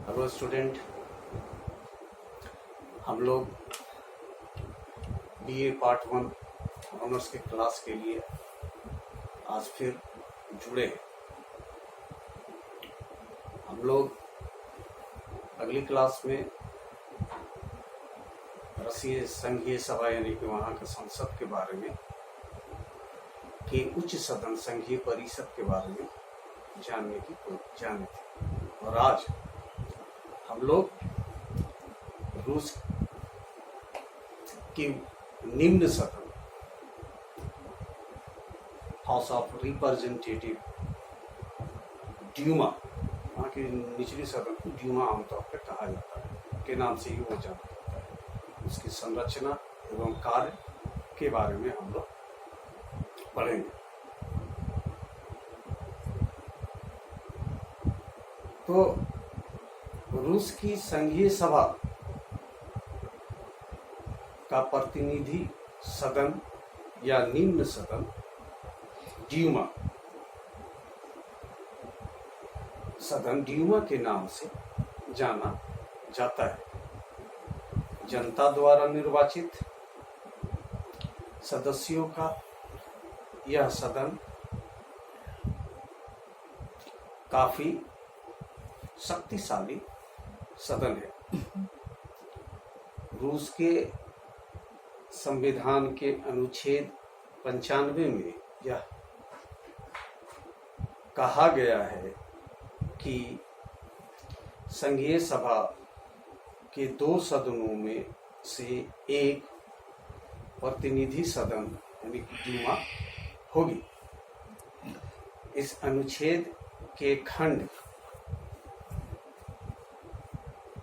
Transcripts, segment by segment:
Hello student, हम लोग BA part 1 honours के क्लास के लिए आज फिर जुड़े हैं। हम लोग अगली क्लास में रसीय संघीय सभा यानी कि वहाँ के संसद के बारे में, के उच्च सदन संघीय परिषद के बारे में जानने थे। और आज हम लोग रूस की निम्न सदन हाउस ऑफ रिप्रेजेंटेटिव ड्यूमा, वहाँ की निचली सदन को ड्यूमा आमतौर पर कहा जाता है, के नाम से ही वो जाना जाता है। उसकी संरचना एवं कार्य के बारे में हम लोग पढ़ेंगे। तो रूस की संघीय सभा का प्रतिनिधि सदन या निम्न सदन ड्यूमा सदन ड्यूमा के नाम से जाना जाता है। जनता द्वारा निर्वाचित सदस्यों का यह सदन काफी शक्तिशाली सदन है। रूस के संविधान के अनुच्छेद 95 में यह कहा गया है कि संघीय सभा के 2 सदनों में से एक प्रतिनिधि सदन यानी ड्यूमा होगी। इस अनुच्छेद के खंड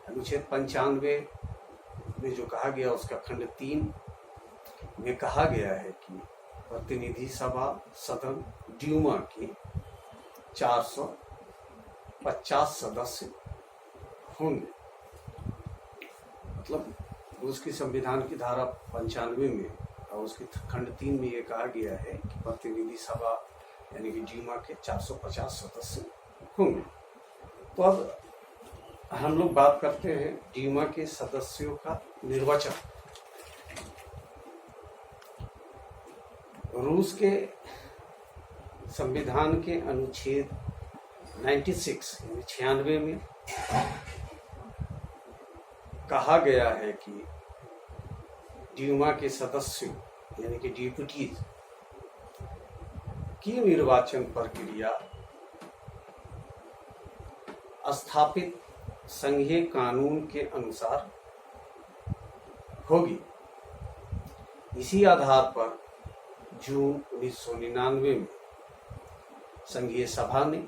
अनुच्छेद 95 में जो कहा गया उसका खंड 3 में कहा गया है कि प्रतिनिधि सभा सदन ड्यूमा के 450 सदस्य होंगे। मतलब उसकी संविधान की धारा 95 में और उसके खंड 3 में ये कहा गया है कि प्रतिनिधि सभा यानी कि ड्यूमा के 450 सदस्य होंगे। तो अब हम लोग बात करते हैं ड्यूमा के सदस्यों का निर्वाचन। रूस के संविधान के अनुच्छेद 96 में कहा गया है कि ड्यूमा के सदस्यों यानी कि डिप्यूटीज की निर्वाचन प्रक्रिया स्थापित संघीय कानून के अनुसार होगी। इसी आधार पर जून 1999 में संघीय सभा ने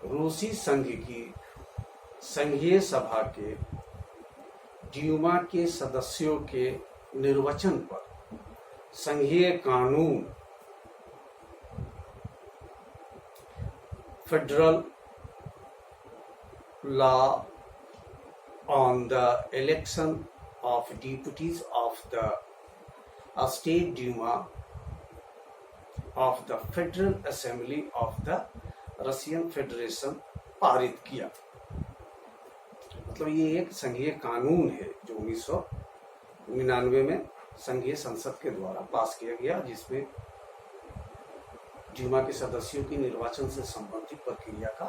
रूसी संघ की संघीय सभा के ड्यूमा के सदस्यों के निर्वाचन पर संघीय कानून federal law on the election of deputies of the State Duma of the Federal Assembly of the Russian Federation पारित किया। मतलब ये एक संघीय कानून है जो 1999 में संघीय संसद के द्वारा पास किया गया, जिसमें ड्यूमा के सदस्यों की निर्वाचन से संबंधित प्रक्रिया का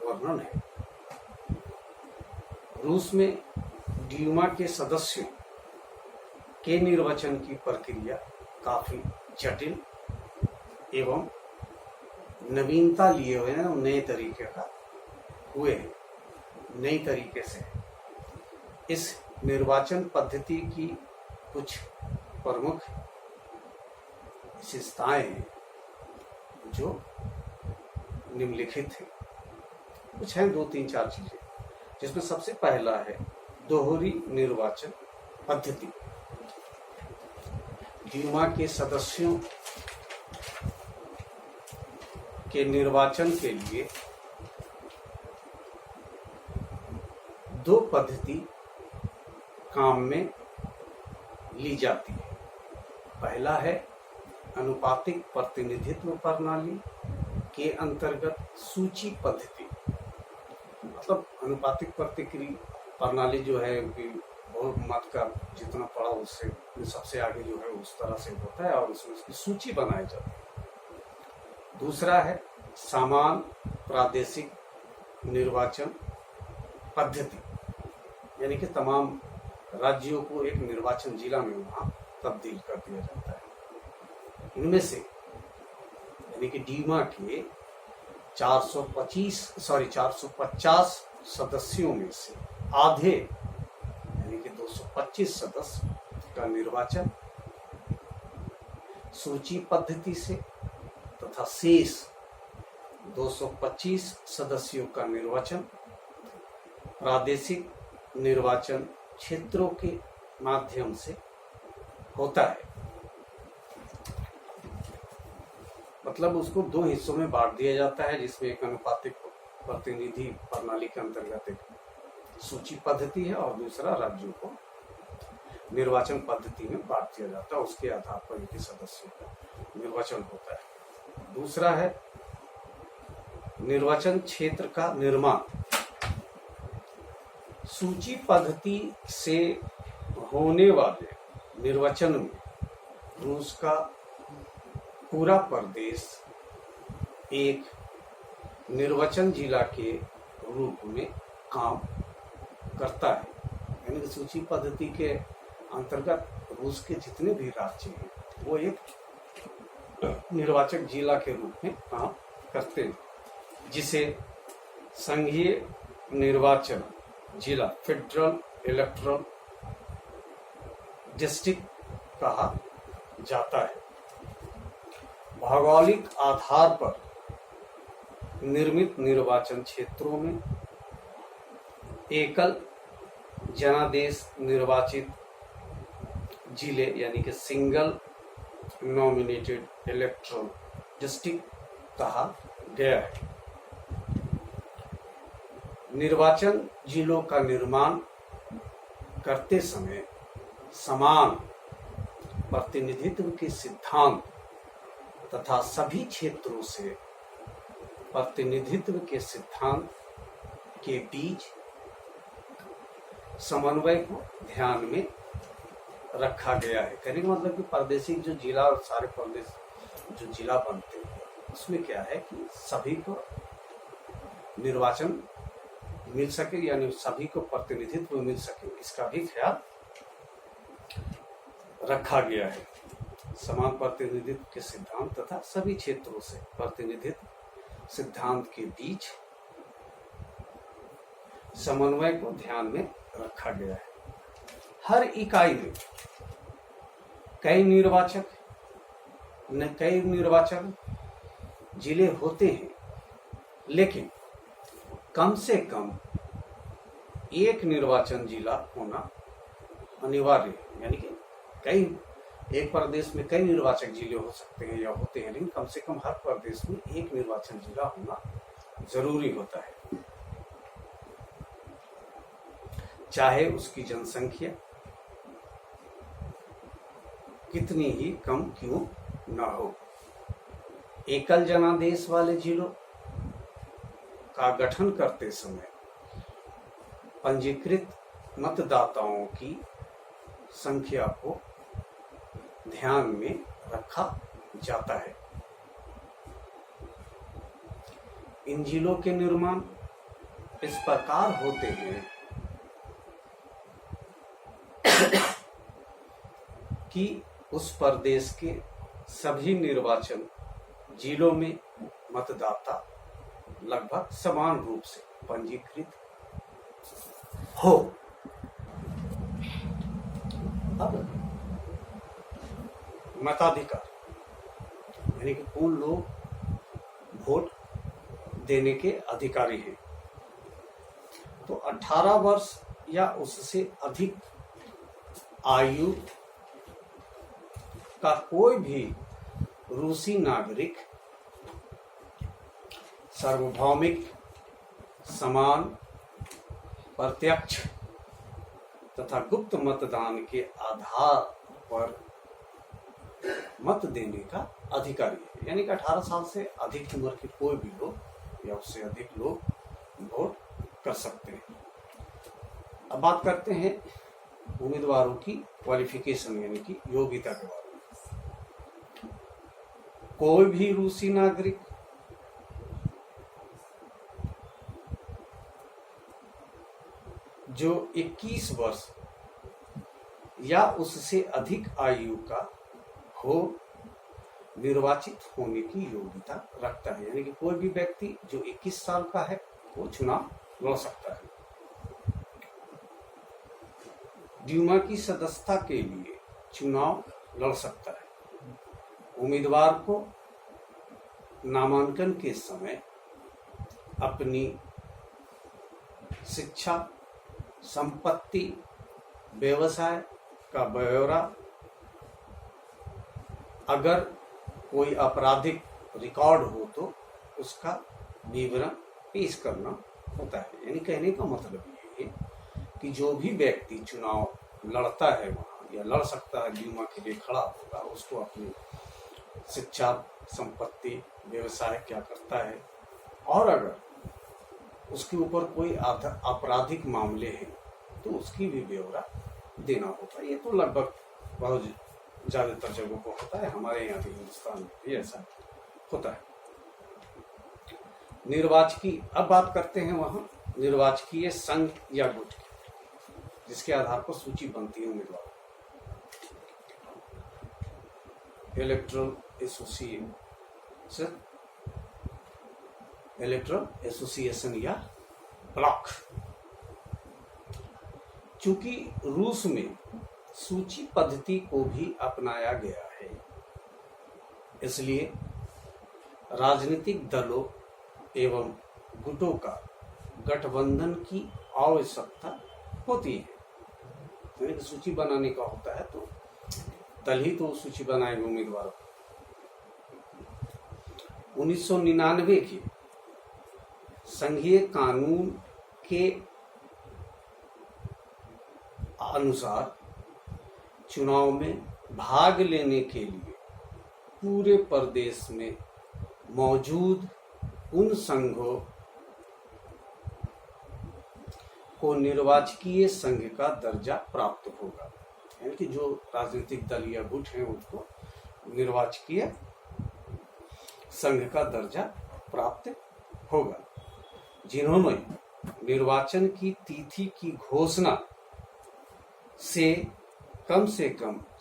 वर्णन है। रूस में ड्यूमा के सदस्यों के निर्वाचन की प्रक्रिया काफी जटिल एवं नवीनता लिए हुए हैं, नए तरीके का हुए हैं, नई तरीके से। इस निर्वाचन पद्धति की कुछ प्रमुख विशेषताएं हैं जो निम्नलिखित हैं। कुछ हैं 2-3-4 चीजें, जिसमें सबसे पहला है दोहरी निर्वाचन पद्धति। ड्यूमा के सदस्यों के निर्वाचन के लिए 2 पद्धति काम में ली जाती है। पहला है अनुपातिक प्रतिनिधित्व प्रणाली के अंतर्गत सूची पद्धति मतलब अनुपातिक प्रतिक्रिया प्रणाली जो है कि बहुमत का जितना पड़ा उससे सबसे आगे जो है उस तरह से होता है और उसमें उसकी सूची बनाई जाती है। दूसरा है समान प्रादेशिक निर्वाचन पद्धति, यानी कि तमाम राज्यों को एक निर्वाचन जिला में वहां तब्दील कर दिया जाता है। इनमें से यानी कि डीमा के 450 सदस्यों में से आधे यानी कि 225 सदस्य का निर्वाचन सूची पद्धति से तथा शेष 225 सदस्यों का निर्वाचन प्रादेशिक निर्वाचन क्षेत्रों के माध्यम से होता है। मतलब उसको दो हिस्सों में बांट दिया जाता है, जिसमें एक अनुपातिक प्रतिनिधि प्रणाली के अंतर्गत एक सूची पद्धति है और दूसरा राज्यों को निर्वाचन पद्धति में बांट दिया जाता है। उसके आधार पर इनके सदस्यों का निर्वाचन होता है। दूसरा है निर्वाचन क्षेत्र का निर्माण। सूची पद्धति से होने वाले निर्वाचन में रूस का पूरा प्रदेश एक निर्वाचन जिला के रूप में काम करता है। यानी कि सूची पद्धति के अंतर्गत रूस के जितने भी राज्य हैं वो एक निर्वाचक जिला के रूप में काम करते हैं, जिसे संघीय निर्वाचन जिला फेडरल इलेक्टोरल डिस्ट्रिक्ट कहा जाता है। भौगोलिक आधार पर निर्मित निर्वाचन क्षेत्रों में एकल जनादेश निर्वाचित जिले यानी कि सिंगल नॉमिनेटेड इलेक्टोरल डिस्ट्रिक्ट कहा गया है। निर्वाचन जिलों का निर्माण करते समय समान प्रतिनिधित्व के सिद्धांत तथा सभी क्षेत्रों से प्रतिनिधित्व के सिद्धांत के बीच समन्वय को ध्यान में रखा गया है। कहने का मतलब कि प्रादेशिक जो जिला और सारे प्रदेश जो जिला बनते हैं उसमें क्या है कि सभी को निर्वाचन मिल सके, यानी सभी को प्रतिनिधित्व मिल सके, इसका भी ख्याल रखा गया है। समान प्रतिनिधित्व के सिद्धांत तथा सभी क्षेत्रों से प्रतिनिधित्व सिद्धांत के बीच समन्वय को ध्यान में रखा गया है। हर इकाई में कई निर्वाचक जिले होते हैं, लेकिन कम से कम एक निर्वाचन जिला होना अनिवार्य है। यानी कि एक प्रदेश में कई निर्वाचक जिले हो सकते हैं या होते हैं, लेकिन कम से कम हर प्रदेश में एक निर्वाचन जिला होना जरूरी होता है, चाहे उसकी जनसंख्या कितनी ही कम क्यों ना हो। एकल जनादेश वाले जिलों का गठन करते समय पंजीकृत मतदाताओं की संख्या को ध्यान में रखा जाता है। इन जिलों के निर्माण इस प्रकार होते हैं कि उस प्रदेश के सभी निर्वाचन जिलों में मतदाता लगभग समान रूप से पंजीकृत हो। अब मताधिकार यानी कि कौन लोग वोट देने के अधिकारी हैं, तो 18 वर्ष या उससे अधिक आयु का कोई भी रूसी नागरिक सार्वभौमिक समान प्रत्यक्ष तथा गुप्त मतदान के आधार पर मत देने का अधिकारी है। यानी कि 18 साल से अधिक उम्र के कोई भी लोग या उससे अधिक लोग वोट कर सकते हैं। अब बात करते हैं उम्मीदवारों की क्वालिफिकेशन यानी कि योग्यता के बारे में। कोई भी रूसी नागरिक जो 21 वर्ष या उससे अधिक आयु का हो निर्वाचित होने की योग्यता रखता है। यानी कि कोई भी व्यक्ति जो 21 साल का है वो चुनाव लड़ सकता है। ड्यूमा की सदस्यता के लिए चुनाव लड़ सकता है। उम्मीदवार को नामांकन के समय अपनी शिक्षा, संपत्ति, व्यवसाय का ब्यौरा, अगर कोई आपराधिक रिकॉर्ड हो तो उसका विवरण पेश करना होता है। यानी कहने का मतलब ये है कि जो भी व्यक्ति चुनाव लड़ता है वहाँ या लड़ सकता है, ड्यूमा के लिए खड़ा होगा, उसको अपनी शिक्षा, संपत्ति, व्यवसाय क्या करता है और अगर उसके ऊपर कोई आपराधिक मामले हैं तो उसकी भी ब्यौरा देना होता है। ये तो लगभग बहुत ज्यादातर जगहों को होता है, हमारे यहाँ भी हिंदुस्तान में भी ऐसा होता है। निर्वाचकीय, अब बात करते हैं वहाँ निर्वाचकीय संघ या गुट की, जिसके आधार पर सूची बनती है उम्मीदवार। इलेक्टोरल एसोसिएशन या ब्लॉक। चूंकि रूस में सूची पद्धति को भी अपनाया गया है, इसलिए राजनीतिक दलों एवं गुटों का गठबंधन की आवश्यकता होती है। यानी कि सूची बनाने का होता है तो दल ही तो सूची बनाएंगे उम्मीदवारों। 1999 के संघीय कानून के अनुसार चुनाव में भाग लेने के लिए पूरे प्रदेश में मौजूद उन संघों को निर्वाचकीय संघ का दर्जा प्राप्त होगा। यानी कि जो राजनीतिक दल या गुट हैं उनको निर्वाचकीय संघ का दर्जा प्राप्त होगा। जिन्होंने निर्वाचन की तिथि की घोषणा से कम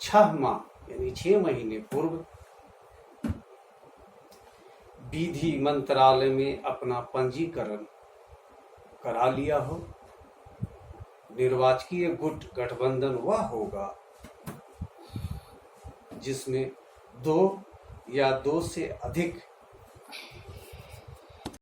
6 माह यानी 6 महीने पूर्व विधि मंत्रालय में अपना पंजीकरण करा लिया हो। निर्वाचकीय गुट गठबंधन वह होगा जिसमें 2 या 2 से अधिक